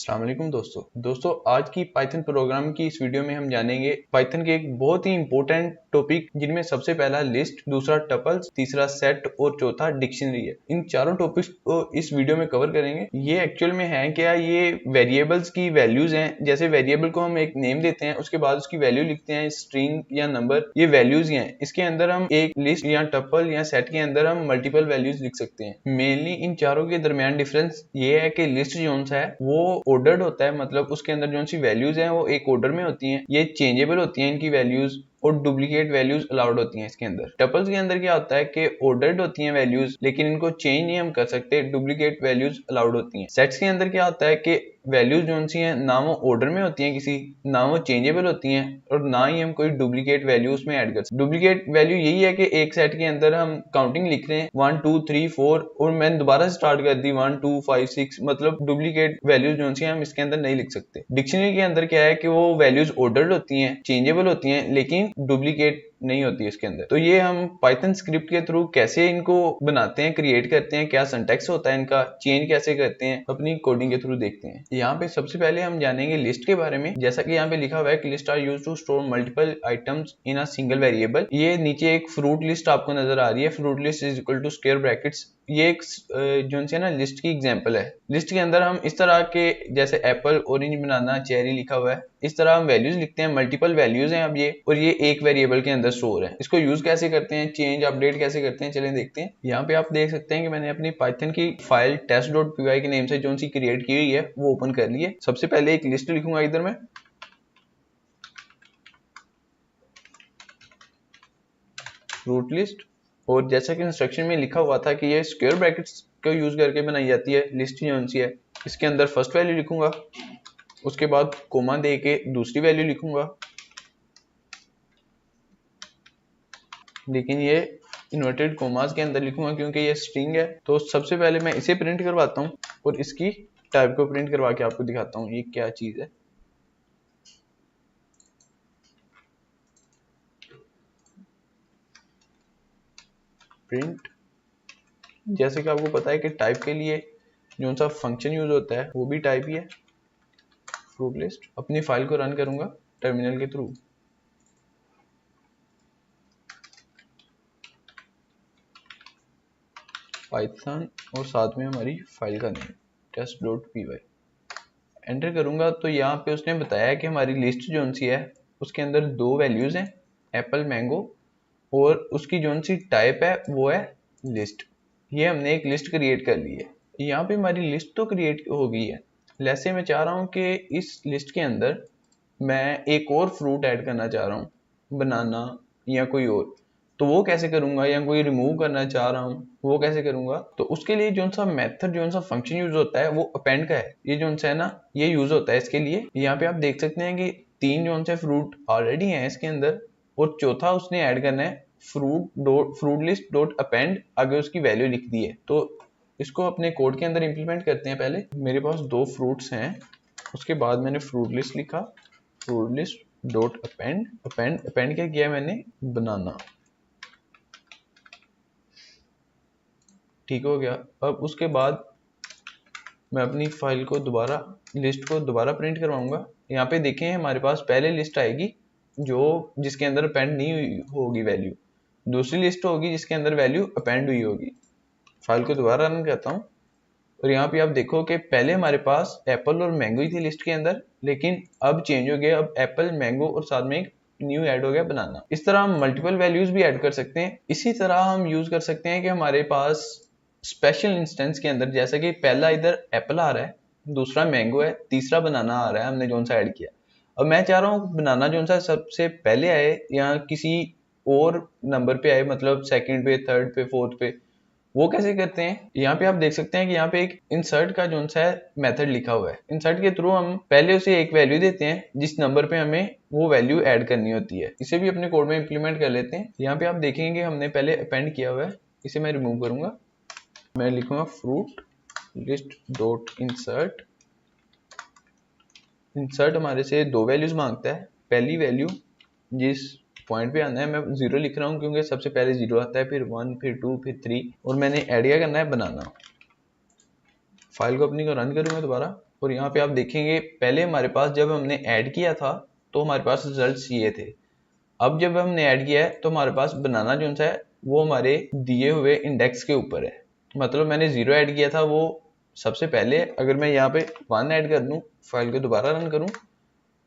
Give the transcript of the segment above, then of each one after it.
अस्सलाम वालेकुम दोस्तों आज की पाइथन प्रोग्राम की इस वीडियो में हम जानेंगे पाइथन के एक बहुत ही इंपॉर्टेंट टॉपिक जिनमें सबसे पहला लिस्ट, दूसरा टपल्स, तीसरा सेट और चौथा डिक्शनरी है। इन चारों टॉपिक्स को इस वीडियो में कवर करेंगे। ये एक्चुअल में है क्या, ये वेरिएबल्स की वैल्यूज हैं। जैसे वेरिएबल को हम एक नेम देते हैं, उसके बाद उसकी वैल्यू लिखते हैं, स्ट्रिंग या नंबर, ये वैल्यूज ही हैं। इसके अंदर हम एक लिस्ट या टपल या सेट के अंदर हम मल्टीपल वैल्यूज लिख सकते हैं। मेनली इन चारों के दरमियान डिफरेंस ये है कि लिस्ट जो है वो ऑर्डर्ड होता है, मतलब उसके अंदर जो सी वैल्यूज हैं वो एक ऑर्डर में होती हैं। ये चेंजेबल होती हैं इनकी वैल्यूज और डुप्लीकेट वैल्यूज अलाउड होती हैं इसके अंदर। टपल्स के अंदर क्या होता है कि ऑर्डर्ड होती हैं वैल्यूज, लेकिन इनको चेंज नहीं हम कर सकते, डुप्लीकेट वैल्यूज अलाउड होती हैं। सेट्स के अंदर क्या होता है कि वैल्यूज जो सी हैं ना वो ऑर्डर में होती हैं किसी, ना वो चेंजेबल होती हैं और ना ही हम कोई डुप्लीकेट वैल्यू उसमें ऐड कर सकते। डुप्लीकेट वैल्यू यही है कि एक सेट के अंदर हम काउंटिंग लिख रहे हैं 1 2 3 4 और मैंने दोबारा से स्टार्ट कर दी 1 2 5 6, मतलब डुप्लीकेट वैल्यूज जो सी हम इसके अंदर नहीं लिख सकते। डिक्शनरी के अंदर क्या है कि वो वैल्यूज ऑर्डर्ड होती हैं, चेंजेबल होती हैं, लेकिन डुप्लीकेट नहीं होती है इसके अंदर। तो ये हम पाइथन स्क्रिप्ट के थ्रू कैसे इनको बनाते हैं, क्रिएट करते हैं, क्या सिंटैक्स होता है इनका, चेंज कैसे करते हैं, अपनी कोडिंग के थ्रू देखते हैं। यहाँ पे सबसे पहले हम जानेंगे लिस्ट के बारे में। जैसा कि यहाँ पे लिखा हुआ है कि list are used to store multiple items in a single variable. ये नीचे एक फ्रूट लिस्ट आपको नजर आ रही है, fruit list is equal to square brackets. ये एक जो है ना लिस्ट की एग्जांपल है। लिस्ट के अंदर हम इस तरह के, जैसे एप्पल, ऑरेंज, बनाना, चेरी लिखा हुआ है, इस तरह हम वैल्यूज लिखते हैं। मल्टीपल वैल्यूज हैं अब ये, और ये एक वेरिएबल के अंदर स्टोर है। इसको यूज कैसे करते हैं, चेंज अपडेट कैसे करते हैं, चलें देखते हैं। यहाँ पे आप देख सकते हैं कि मैंने अपनी पाइथन की फाइल test.py के नेम से जो सी क्रिएट की हुई है वो ओपन कर ली है। सबसे पहले एक लिस्ट लिखूंगा इधर में, फ्रूट लिस्ट, और जैसा कि इंस्ट्रक्शन में लिखा हुआ था कि ये स्क्वायर ब्रैकेट्स को यूज करके बनाई जाती है लिस्ट जो सी है। इसके अंदर फर्स्ट वैल्यू लिखूंगा, उसके बाद कोमा दे के दूसरी वैल्यू लिखूंगा, लेकिन ये इन्वर्टेड कोमास के अंदर लिखूंगा क्योंकि ये स्ट्रिंग है। तो सबसे पहले मैं इसे प्रिंट करवाता हूँ और इसकी टाइप को प्रिंट करवा के आपको दिखाता हूँ ये क्या चीज है। प्रिंट, जैसे कि आपको पता है कि टाइप के लिए जो सा फंक्शन यूज होता है वो भी टाइप ही है, फ्रूट लिस्ट। अपनी फाइल को रन करूंगा टर्मिनल के थ्रू। पाइथन और साथ में हमारी फाइल का नेम test.py एंटर करूंगा तो यहाँ पे उसने बताया कि हमारी लिस्ट जो सी है उसके अंदर दो वैल्यूज हैं, एप्पल, मैंगो, और उसकी जो सी टाइप है वो है लिस्ट। ये हमने एक लिस्ट क्रिएट कर ली है। यहाँ पे हमारी लिस्ट तो क्रिएट हो गई है, जैसे मैं चाह रहा हूँ कि इस लिस्ट के अंदर मैं एक और फ्रूट ऐड करना चाह रहा हूँ, बनाना या कोई और। तो वो कैसे करूंगा, या कोई रिमूव करना चाह रहा हूँ वो कैसे करूंगा। तो उसके लिए जो सा मेथड, जो सा फंक्शन यूज होता है वो अपेंड का है। ये जो सा है ना, ये यूज होता है इसके लिए। यहाँ पे आप देख सकते हैं कि तीन जो से फ्रूट ऑलरेडी हैं इसके अंदर, और चौथा उसने ऐड करना है, फ्रूट लिस्ट डॉट अपेंड, आगे उसकी वैल्यू लिख दी है। तो इसको अपने कोड के अंदर इंप्लीमेंट करते हैं। पहले मेरे पास दो फ्रूट्स हैं, उसके बाद मैंने फ्रूट लिस्ट लिखा, fruit list dot append, append क्या किया मैंने, बनाना। ठीक हो गया। अब उसके बाद मैं अपनी फाइल को दोबारा, लिस्ट को दोबारा प्रिंट करवाऊंगा। यहाँ पे देखें हमारे पास पहले लिस्ट आएगी जो जिसके अंदर अपेंड नहीं हुई होगी वैल्यू, दूसरी लिस्ट होगी जिसके अंदर वैल्यू अपेंड हुई होगी। फाइल को दोबारा रन करता हूँ और यहाँ पे आप देखो कि पहले हमारे पास एप्पल और मैंगो ही थी लिस्ट के अंदर, लेकिन अब चेंज हो गया, अब एप्पल, मैंगो और साथ में एक न्यू ऐड हो गया, बनाना। इस तरह हम मल्टीपल वैल्यूज भी ऐड कर सकते हैं। इसी तरह हम यूज कर सकते हैं कि हमारे पास स्पेशल इंस्टेंस के अंदर, जैसा कि पहला इधर एप्पल आ रहा है, दूसरा मैंगो है, तीसरा बनाना आ रहा है, हमने जो सा ऐड किया। अब मैं चाह रहा हूँ बनाना जो सा सबसे पहले आए या किसी और नंबर पे आए, मतलब सेकंड पे, थर्ड पे, फोर्थ पे। वो कैसे करते हैं, यहाँ पे आप देख सकते हैं कि यहाँ पे एक इंसर्ट का जो सा मेथड लिखा हुआ है। इंसर्ट के थ्रू हम पहले उसे एक वैल्यू देते हैं जिस नंबर पे हमें वो वैल्यू ऐड करनी होती है। इसे भी अपने कोड में इंप्लीमेंट कर लेते हैं। यहाँ पे आप देखेंगे कि हमने पहले अपेंड किया हुआ है, इसे मैं रिमूव करूंगा। मैं लिखूंगा fruit list dot insert. Insert हमारे से दो वैल्यूज मांगता है। पहली वैल्यू जिस पॉइंट पे आना है, मैं 0 लिख रहा हूँ क्योंकि सबसे पहले 0 आता है, फिर 1, फिर 2, फिर 3, और मैंने ऐड क्या करना है, बनाना। फाइल को अपनी को रन करूंगा दोबारा। और यहाँ पे आप देखेंगे पहले हमारे पास जब हमने ऐड किया था तो हमारे पास रिजल्ट्स ये थे। अब जब हमने ऐड किया है तो हमारे पास बनाना जो सा है वो हमारे दिए हुए इंडेक्स के ऊपर है। मतलब मैंने 0 ऐड किया था वो सबसे पहले, अगर मैं यहाँ पे 1 ऐड कर दूं, फाइल को दोबारा रन करूं,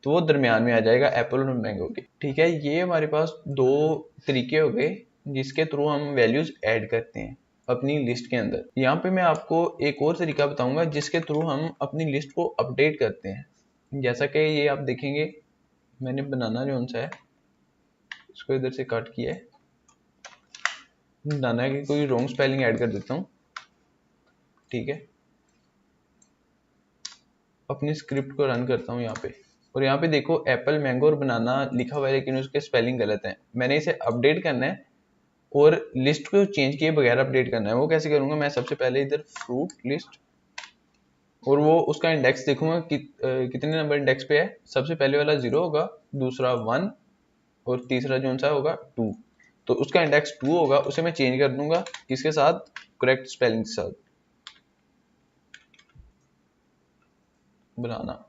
तो वो दरमियान में आ जाएगा एप्पल और मैंगो के। ठीक है, ये हमारे पास दो तरीके हो गए जिसके थ्रू हम वैल्यूज ऐड करते हैं अपनी लिस्ट के अंदर। यहाँ पे मैं आपको एक और तरीका बताऊंगा जिसके थ्रू हम अपनी लिस्ट को अपडेट करते हैं। जैसा कि ये आप देखेंगे मैंने बनाना जो सा है इसको इधर से कट किया है, बनाना की कोई रॉन्ग स्पेलिंग ऐड कर देता हूँ। ठीक है, अपनी स्क्रिप्ट को रन करता हूँ यहाँ पे, और यहाँ पे देखो एप्पल मैंगो और बनाना लिखा हुआ है लेकिन उसके स्पेलिंग गलत है। मैंने इसे अपडेट करना है और लिस्ट को चेंज किए बगैर अपडेट करना है। वो कैसे करूंगा, मैं सबसे पहले इधर फ्रूट लिस्ट, और वो उसका इंडेक्स देखूंगा कितने नंबर इंडेक्स पे है। सबसे पहले वाला 0 होगा, दूसरा 1 और तीसरा जो सा होगा 2। तो उसका इंडेक्स 2 होगा, उसे मैं चेंज कर दूंगा किसके साथ, करेक्ट स्पेलिंग के साथ, बनाना।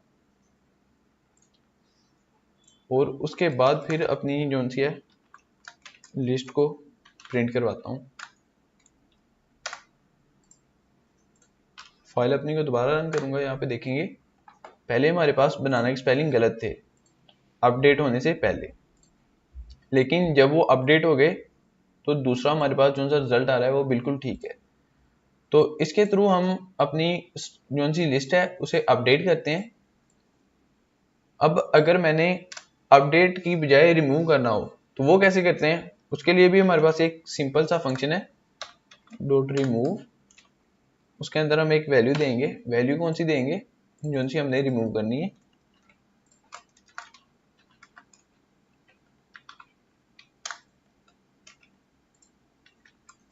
और उसके बाद फिर अपनी जो सी है लिस्ट को प्रिंट करवाता हूँ। फाइल अपनी को दोबारा रन करूंगा। यहाँ पे देखेंगे पहले हमारे पास बनाना की स्पेलिंग गलत थे अपडेट होने से पहले, लेकिन जब वो अपडेट हो गए तो दूसरा हमारे पास जो सा रिजल्ट आ रहा है वो बिल्कुल ठीक है। तो इसके थ्रू हम अपनी जो सी लिस्ट है उसे अपडेट करते हैं। अब अगर मैंने अपडेट की बजाय रिमूव करना हो तो वो कैसे करते हैं, उसके लिए भी हमारे पास एक सिंपल सा फंक्शन है डॉट रिमूव। उसके अंदर हम एक वैल्यू देंगे, वैल्यू कौन सी देंगे, जो सी हमने रिमूव करनी है।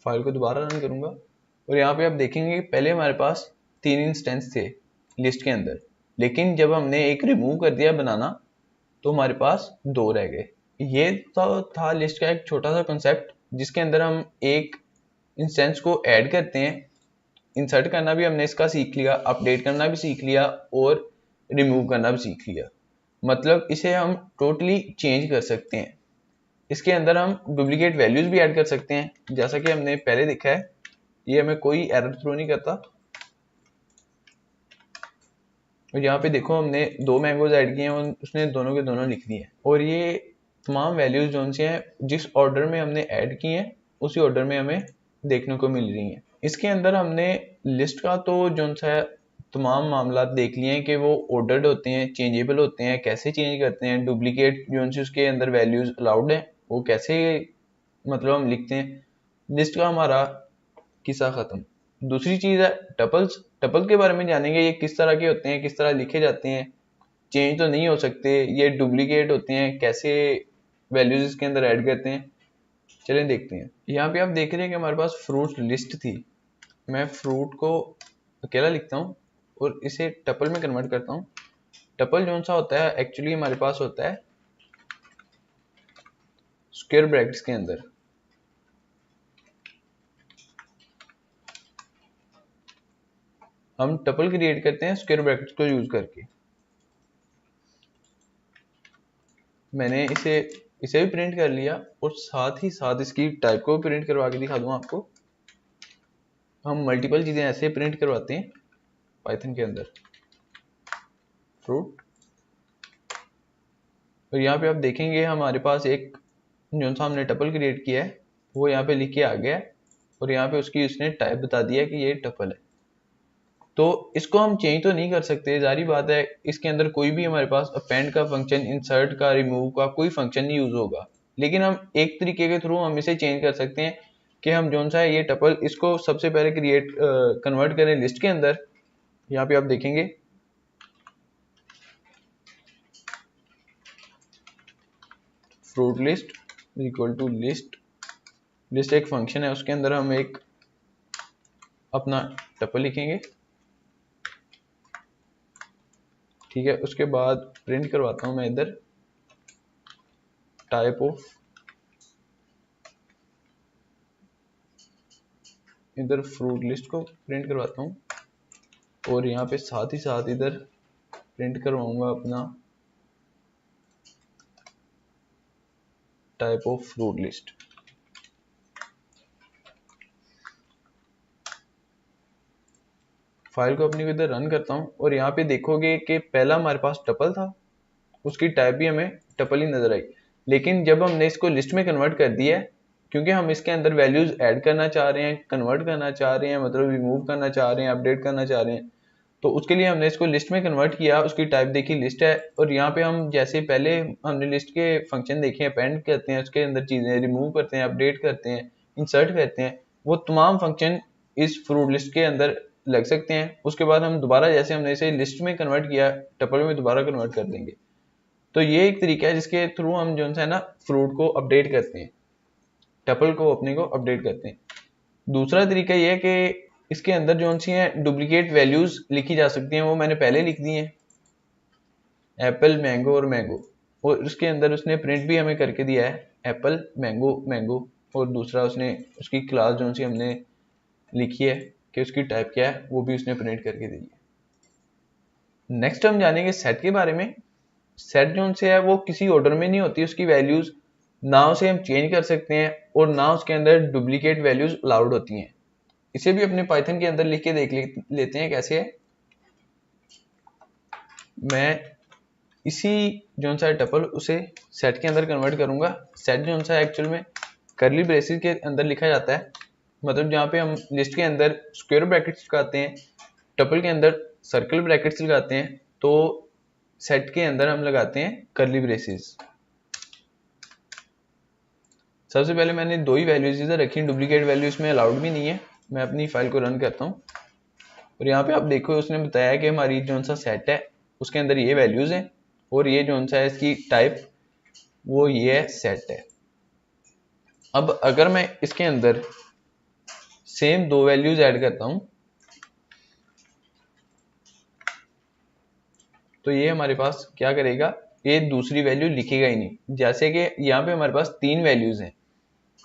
फाइल को दोबारा रन करूंगा और यहाँ पे आप देखेंगे पहले हमारे पास 3 इंस्टेंस थे लिस्ट के अंदर, लेकिन जब हमने एक रिमूव कर दिया बनाना तो हमारे पास 2 रह गए। ये तो था लिस्ट का एक छोटा सा कंसेप्ट जिसके अंदर हम एक इंस्टेंस को ऐड करते हैं। इंसर्ट करना भी हमने इसका सीख लिया, अपडेट करना भी सीख लिया और रिमूव करना भी सीख लिया। मतलब इसे हम टोटली चेंज कर सकते हैं। इसके अंदर हम डुप्लीकेट वैल्यूज भी ऐड कर सकते हैं जैसा कि हमने पहले देखा है। ये हमें कोई एरर थ्रो नहीं करता। और यहाँ पे देखो हमने 2 मैंगोज ऐड किए हैं और उसने दोनों के दोनों लिख दिए हैं। और ये तमाम वैल्यूज जो सी हैं जिस ऑर्डर में हमने ऐड की हैं उसी ऑर्डर में हमें देखने को मिल रही हैं। इसके अंदर हमने लिस्ट का तो जो सा तमाम मामला देख लिए हैं कि वो ऑर्डर्ड होते हैं, चेंजेबल होते हैं, कैसे चेंज करते हैं, डुप्लीकेट जो सी उसके अंदर वैल्यूज अलाउड हैं वो कैसे मतलब हम लिखते हैं। लिस्ट का हमारा किस्सा खत्म। दूसरी चीज है टपल्स। टपल के बारे में जानेंगे, ये किस तरह के होते हैं, किस तरह लिखे जाते हैं, चेंज तो नहीं हो सकते, ये डुप्लीकेट होते हैं, कैसे वैल्यूज इसके अंदर ऐड करते हैं, चलें देखते हैं। यहाँ पे आप देख रहे हैं कि हमारे पास फ्रूट लिस्ट थी। मैं फ्रूट को अकेला लिखता हूँ और इसे टपल में कन्वर्ट करता हूँ। टपल जो सा होता है एक्चुअली हमारे पास होता है स्क्वायर ब्रैकेट्स के अंदर। हम टपल क्रिएट करते हैं स्क्वायर ब्रैकेट्स को यूज करके। मैंने इसे भी प्रिंट कर लिया और साथ ही साथ इसकी टाइप को प्रिंट करवा के दिखा दूं आपको। हम मल्टीपल चीजें ऐसे प्रिंट करवाते हैं पाइथन के अंदर, फ्रूट। और यहाँ पे आप देखेंगे हमारे पास एक जो सा हमने टपल क्रिएट किया है वो यहाँ पे लिख के आ गया है और यहाँ पे उसने टाइप बता दिया कि ये टपल है। तो इसको हम चेंज तो नहीं कर सकते, जारी बात है। इसके अंदर कोई भी हमारे पास अपेंड का फंक्शन, इंसर्ट का, रिमूव का कोई फंक्शन नहीं यूज होगा। लेकिन हम एक तरीके के थ्रू हम इसे चेंज कर सकते हैं कि हम जो सा है ये टपल इसको सबसे पहले कन्वर्ट करें लिस्ट के अंदर। यहाँ पे आप देखेंगे fruit list equal to list. List एक फंक्शन है, उसके अंदर हम एक अपना टपल लिखेंगे। ठीक है, उसके बाद प्रिंट करवाता हूं मैं इधर टाइप ऑफ, इधर फ्रूट लिस्ट को प्रिंट करवाता हूं और यहाँ पे साथ ही साथ इधर प्रिंट करवाऊंगा अपना type of fruit list. File को अपनी इधर रन करता हूँ और यहाँ पे देखोगे कि पहला हमारे पास टपल था, उसकी टाइप भी हमें टपल ही नजर आई। लेकिन जब हमने इसको लिस्ट में कन्वर्ट कर दिया है, क्योंकि हम इसके अंदर वैल्यूज ऐड करना चाह रहे हैं, कन्वर्ट करना चाह रहे हैं, मतलब रिमूव करना चाह रहे हैं, अपडेट करना चाह रहे हैं, तो उसके लिए हमने इसको लिस्ट में कन्वर्ट किया। उसकी टाइप देखी लिस्ट है, और यहाँ पे हम जैसे पहले हमने लिस्ट के फंक्शन देखे हैं, अपेंड करते हैं उसके अंदर चीजें, रिमूव करते हैं, अपडेट करते हैं, इंसर्ट करते हैं, वो तमाम फंक्शन इस फ्रूट लिस्ट के अंदर लग सकते हैं। उसके बाद हम दोबारा जैसे हमने इसे लिस्ट में कन्वर्ट किया, टपल में दोबारा कन्वर्ट कर देंगे। तो ये एक तरीका है जिसके थ्रू हम जो है ना फ्रूट को अपडेट करते हैं, टपल को अपने को अपडेट करते हैं। दूसरा तरीका ये है कि इसके अंदर जो सी है डुप्लीकेट वैल्यूज लिखी जा सकती हैं, वो मैंने पहले लिख दी हैं, एप्पल, मैंगो और मैंगो। और उसके अंदर उसने प्रिंट भी हमें करके दिया है एप्पल, मैंगो, मैंगो। और दूसरा उसने उसकी क्लास जो सी हमने लिखी है कि उसकी टाइप क्या है, वो भी उसने प्रिंट करके दी है। नेक्स्ट हम जानेंगे सेट के बारे में। सेट जो से है वो किसी ऑर्डर में नहीं होती, उसकी वैल्यूज ना उसे हम चेंज कर सकते हैं और ना उसके अंदर डुप्लीकेट वैल्यूज अलाउड होती हैं। इसे भी अपने पाइथन के अंदर लिख के देख लेते हैं कैसे है। मैं इसी जो सा टपल उसे सेट के अंदर कन्वर्ट करूंगा। सेट जो सा एक्चुअल में करली ब्रेसेस के अंदर लिखा जाता है, मतलब जहाँ पे हम लिस्ट के अंदर स्क्वायर ब्रैकेट्स लगाते हैं, टपल के अंदर सर्कल ब्रैकेट्स लगाते हैं, तो सेट के अंदर हम लगाते हैं करली ब्रेसेस। सबसे पहले मैंने दो ही वैल्यूज इधर रखी, डुप्लीकेट वैल्यू इसमें अलाउड भी नहीं है। मैं अपनी फाइल को रन करता हूँ और यहाँ पे आप देखो उसने बताया कि हमारी जो सा सेट है उसके अंदर ये वैल्यूज हैं, और ये जो सा है इसकी टाइप वो ये है, सेट है। अब अगर मैं इसके अंदर सेम दो वैल्यूज ऐड करता हूं, तो ये हमारे पास क्या करेगा, ये दूसरी वैल्यू लिखेगा ही नहीं। जैसे कि यहाँ पे हमारे पास तीन वैल्यूज हैं,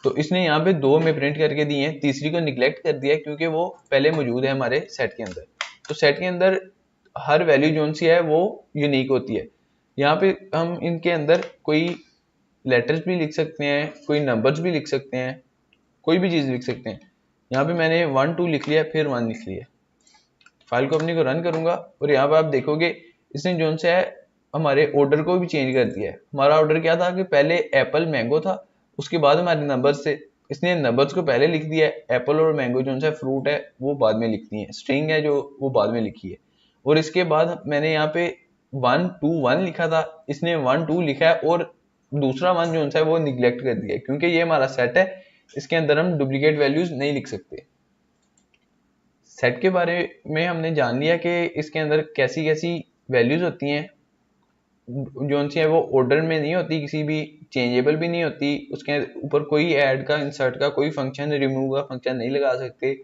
तो इसने यहाँ पे दो में प्रिंट करके दी है, तीसरी को निगलेक्ट कर दिया क्योंकि वो पहले मौजूद है हमारे सेट के अंदर। तो सेट के अंदर हर वैल्यू जो सी है वो यूनिक होती है। यहाँ पे हम इनके अंदर कोई लेटर्स भी लिख सकते हैं, कोई नंबर्स भी लिख सकते हैं, कोई भी चीज लिख सकते हैं। यहाँ पे मैंने 1 2 लिख लिया, फिर 1 लिख लिया। फाइल को अपनी को रन करूंगा और यहाँ पे आप देखोगे इसने जो से है हमारे ऑर्डर को भी चेंज कर दिया है। हमारा ऑर्डर क्या था कि पहले एप्पल, मैंगो था, उसके बाद हमारे नंबर्स थे, इसने नंबर्स को पहले लिख दिया है, एप्पल और मैंगो जो सा फ्रूट है वो बाद में लिख दी है, स्ट्रिंग है जो वो बाद में लिखी है। और इसके बाद मैंने यहाँ पे 1 2 1 लिखा था, इसने 1 2 लिखा है और दूसरा 1 जो है वो निगलेक्ट कर दिया है, क्योंकि ये हमारा सेट है, इसके अंदर हम डुप्लीकेट वैल्यूज नहीं लिख सकते। सेट के बारे में हमने जान लिया कि इसके अंदर कैसी कैसी वैल्यूज होती हैं, जो सी है वो ऑर्डर में नहीं होती, किसी भी चेंजेबल भी नहीं होती, उसके ऊपर कोई ऐड का, इंसर्ट का कोई फंक्शन, रिमूव का फंक्शन नहीं लगा सकते।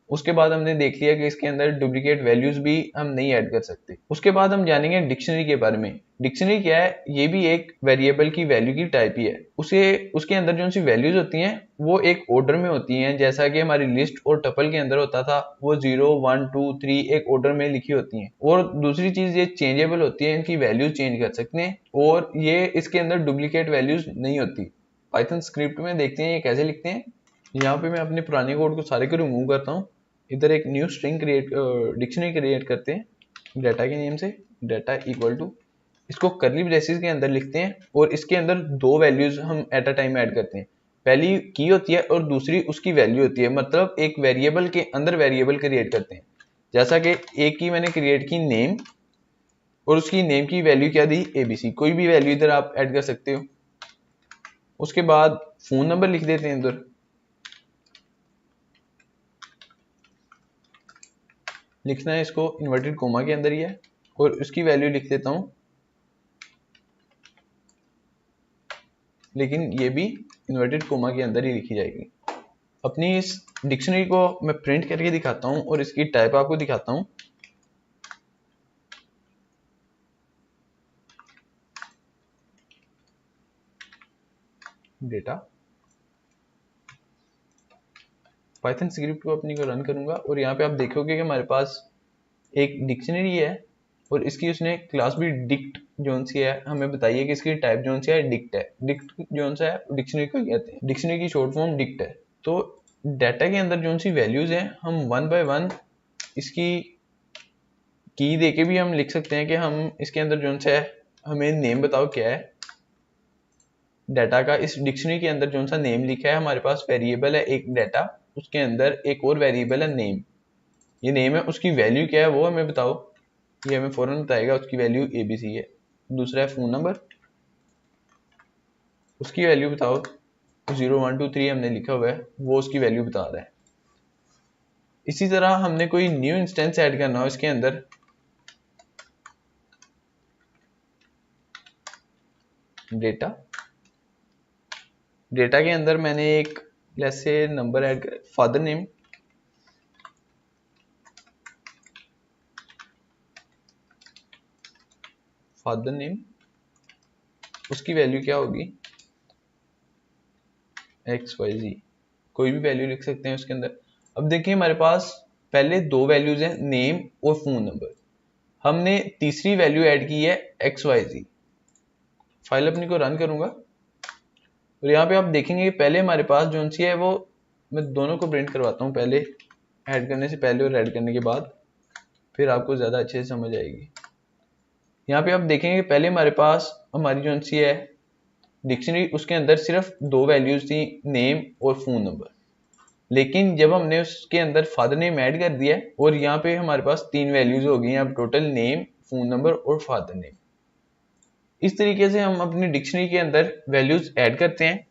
उसके बाद हमने देख लिया कि इसके अंदर डुप्लीकेट वैल्यूज भी हम नहीं ऐड कर सकते। उसके बाद हम जानेंगे डिक्शनरी के बारे में। डिक्शनरी क्या है, ये भी एक वेरिएबल की वैल्यू की टाइप ही है। उसे उसके अंदर जो सी वैल्यूज होती हैं वो एक ऑर्डर में होती हैं, जैसा कि हमारी लिस्ट और टपल के अंदर होता था, वो 0 1 2 3 एक ऑर्डर में लिखी होती हैं। और दूसरी चीज ये चेंजेबल होती है, इनकी वैल्यूज चेंज कर सकते हैं, और ये इसके अंदर डुप्लीकेट वैल्यूज नहीं होती। पाइथन स्क्रिप्ट में देखते हैं ये कैसे लिखते हैं। यहाँ पे मैं अपने पुराने कोड को सारे को रिमूव करता हूँ, इधर एक new string create, dictionary create करते हैं डाटा के नेम से, डाटा इक्वल टू, इसको करली ब्रेसेस के अंदर लिखते हैं और इसके अंदर दो वैल्यूज हम एट अ टाइम ऐड करते हैं। पहली की होती है और दूसरी उसकी वैल्यू होती है, मतलब एक वेरिएबल के अंदर वेरिएबल क्रिएट करते हैं। जैसा कि एक की मैंने क्रिएट की नेम, और उसकी नेम की वैल्यू क्या दी, एबीसी, कोई भी वैल्यू इधर आप ऐड कर सकते हो। उसके बाद फोन नंबर लिख देते हैं इधर, लिखना है इसको इन्वर्टेड कोमा के अंदर ही है, और उसकी वैल्यू लिख देता हूं, लेकिन ये भी इन्वर्टेड कोमा के अंदर ही लिखी जाएगी। अपनी इस डिक्शनरी को मैं प्रिंट करके दिखाता हूं और इसकी टाइप आपको दिखाता हूं। डेटा, पाइथन स्क्रिप्ट को अपनी को रन करूंगा और यहाँ पे आप देखोगे कि हमारे पास एक डिक्शनरी है और इसकी उसने क्लास भी डिक्ट जोन सी है, हमें बताइए कि इसकी टाइप जोन सी है, डिक्ट है। डिक्ट जोन सा है डिक्शनरी को कहते हैं, डिक्शनरी की शॉर्ट फॉर्म डिक्ट है। तो डाटा के अंदर जोन सी वैल्यूज हैं, हम वन बाय वन इसकी की देके भी हम लिख सकते हैं कि हम इसके अंदर जोन सा है, हमें नेम बताओ क्या है डाटा का। इस डिक्शनरी के अंदर जोन सा नेम लिखा है, हमारे पास वेरिएबल है एक डाटा, उसके अंदर एक और वेरिएबल है नेम। ये नेम है, उसकी वैल्यू क्या है वो हमें बताओ, ये हमें फौरन बताएगा। उसकी वैल्यू ABC है। दूसरा है फोन नंबर, उसकी वैल्यू बताओ 0123 हमने लिखा हुआ है, वो उसकी वैल्यू बता रहा है। इसी तरह हमने कोई न्यू इंस्टेंस ऐड करना हो इसके अंदर, डेटा, डेटा के अंदर मैंने एक लेट्स से नंबर ऐड कर, फादर नेम, फादर नेम, उसकी वैल्यू क्या होगी XYZ, कोई भी वैल्यू लिख सकते हैं उसके अंदर। अब देखिए हमारे पास पहले दो वैल्यूज हैं नेम और फोन नंबर, हमने तीसरी वैल्यू ऐड की है XYZ। फाइल अपनी को रन करूंगा और यहाँ पे आप देखेंगे कि पहले हमारे पास जो सी है वो, मैं दोनों को प्रिंट करवाता हूँ पहले, ऐड करने से पहले और ऐड करने के बाद, फिर आपको ज़्यादा अच्छे से समझ आएगी। यहाँ पे आप देखेंगे पहले हमारे पास हमारी जो सी है डिक्शनरी, उसके अंदर सिर्फ दो वैल्यूज थी नेम और फोन नंबर, लेकिन जब हमने उसके अंदर फादर नेम ऐड कर दिया और यहाँ पे हमारे पास तीन वैल्यूज हो गई हैं अब टोटल, नेम, फोन नंबर और फादर नेम। इस तरीके से हम अपनी डिक्शनरी के अंदर वैल्यूज ऐड करते हैं।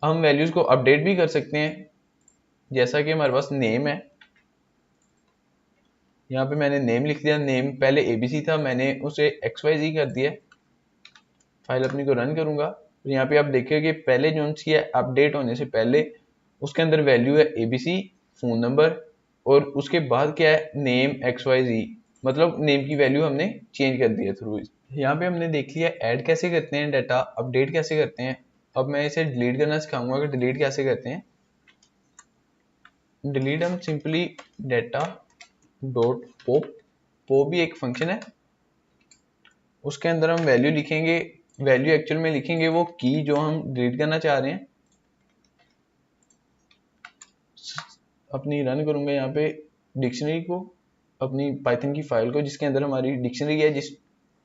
हम वैल्यूज को अपडेट भी कर सकते हैं, जैसा कि हमारे पास नेम है, यहाँ पे मैंने नेम लिख दिया, नेम पहले ABC था, मैंने उसे XYZ कर दिया। फाइल अपनी को रन करूंगा तो यहाँ पे आप देखिए कि पहले जो सी है अपडेट होने से पहले उसके अंदर वैल्यू है ABC, फोन नंबर, और उसके बाद क्या है नेम XYZ, मतलब नेम की वैल्यू हमने चेंज कर दी है थ्रू। यहाँ पे हमने देख लिया ऐड कैसे करते हैं डाटा, अपडेट कैसे करते हैं। अब मैं इसे डिलीट करना सिखाऊंगा कि डिलीट कैसे करते हैं। डिलीट हम सिंपली डाटा डॉट पॉप भी एक फंक्शन है, उसके अंदर हम वैल्यू लिखेंगे, वैल्यू एक्चुअल में लिखेंगे वो की जो हम डिलीट करना चाह रहे हैं। अपनी रन करूंगा यहाँ पे डिक्शनरी को, अपनी पाइथन की फाइल को जिसके अंदर हमारी डिक्शनरी है, जिस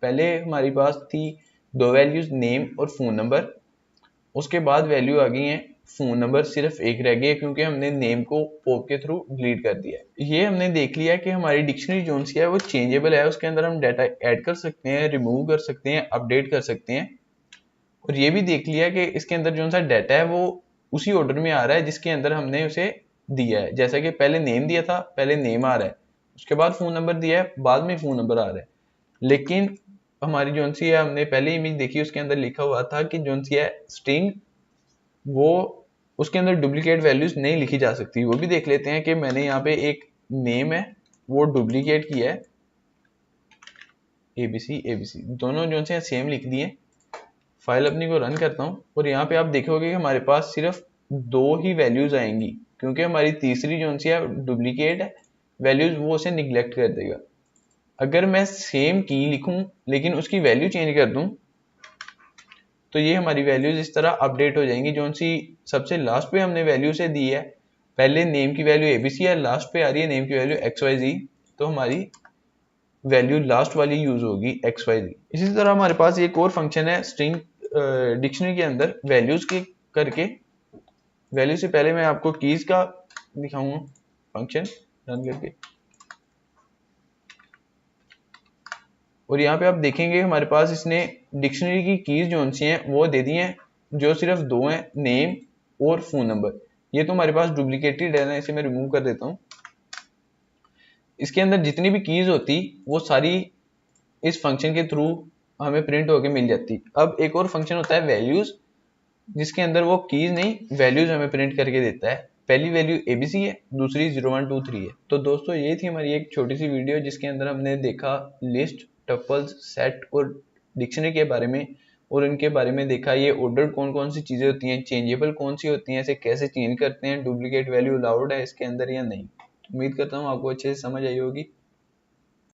पहले हमारी पास थी दो वैल्यूज नेम और फोन नंबर, उसके बाद वैल्यू आ गई है फोन नंबर सिर्फ एक रह गया क्योंकि हमने नेम को पॉप के थ्रू डिलीट कर दिया है। ये हमने देख लिया कि हमारी डिक्शनरी जोन सी है वो चेंजेबल है, उसके अंदर हम डाटा ऐड कर सकते हैं, रिमूव कर सकते हैं, अपडेट कर सकते हैं। और ये भी देख लिया कि इसके अंदर जो सा डाटा है वो उसी ऑर्डर में आ रहा है जिसके अंदर हमने उसे दिया है। जैसा कि पहले नेम दिया था, पहले नेम आ रहा है, उसके बाद फोन नंबर दिया है, बाद में फोन नंबर आ रहा है। लेकिन हमारी जोन सी है, हमने पहले इमेज देखी उसके अंदर लिखा हुआ था कि जोन सी है स्ट्रिंग, वो उसके अंदर डुप्लीकेट वैल्यूज नहीं लिखी जा सकती। वो भी देख लेते हैं कि मैंने यहाँ पे एक नेम है वो डुप्लीकेट किया है, ABC दोनों जो से सेम लिख दिए। फाइल अपनी को रन करता हूँ और यहाँ पे आप देखोगे कि हमारे पास सिर्फ दो ही वैल्यूज आएंगी क्योंकि हमारी तीसरी जो सी है डुप्लीकेट है वैल्यूज, वो उसे निग्लेक्ट कर देगा। अगर मैं सेम की लिखूं लेकिन उसकी वैल्यू चेंज कर दूं तो ये हमारी वैल्यूज इस तरह अपडेट हो जाएंगी। जो सी सबसे लास्ट पे हमने वैल्यू से दी है, पहले नेम की वैल्यू ABC है, लास्ट पे आ रही है नेम की वैल्यू XYZ, तो हमारी वैल्यू लास्ट वाली यूज होगी XYZ। इसी तरह हमारे पास एक और फंक्शन है स्ट्रिंग डिक्शनरी के अंदर वैल्यूज के करके, वैल्यू से पहले मैं आपको कीज का दिखाऊंगा फंक्शन रन करके। और यहाँ पे आप देखेंगे हमारे पास इसने डिक्शनरी की कीज जो सी हैं वो दे दी हैं, जो सिर्फ दो हैं नेम और फोन नंबर। ये तो हमारे पास डुप्लीकेटेड है ना, इसे मैं रिमूव कर देता हूँ। इसके अंदर जितनी भी कीज होती वो सारी इस फंक्शन के थ्रू हमें प्रिंट होके मिल जाती। अब एक और फंक्शन होता है वैल्यूज, जिसके अंदर वो कीज नहीं वैल्यूज हमें प्रिंट करके देता है। पहली वैल्यू ABC है, दूसरी 0123 है। तो दोस्तों ये थी हमारी एक छोटी सी वीडियो जिसके अंदर हमने देखा लिस्ट, टपल्स, सेट और डिक्शनरी के बारे में, और इनके बारे में देखा ये ऑर्डर कौन कौन सी चीजें होती हैं, चेंजेबल कौन सी होती हैं, इसे कैसे चेंज करते हैं, डुप्लीकेट वैल्यू अलाउड है इसके अंदर या नहीं। उम्मीद करता हूँ आपको अच्छे से समझ आई होगी।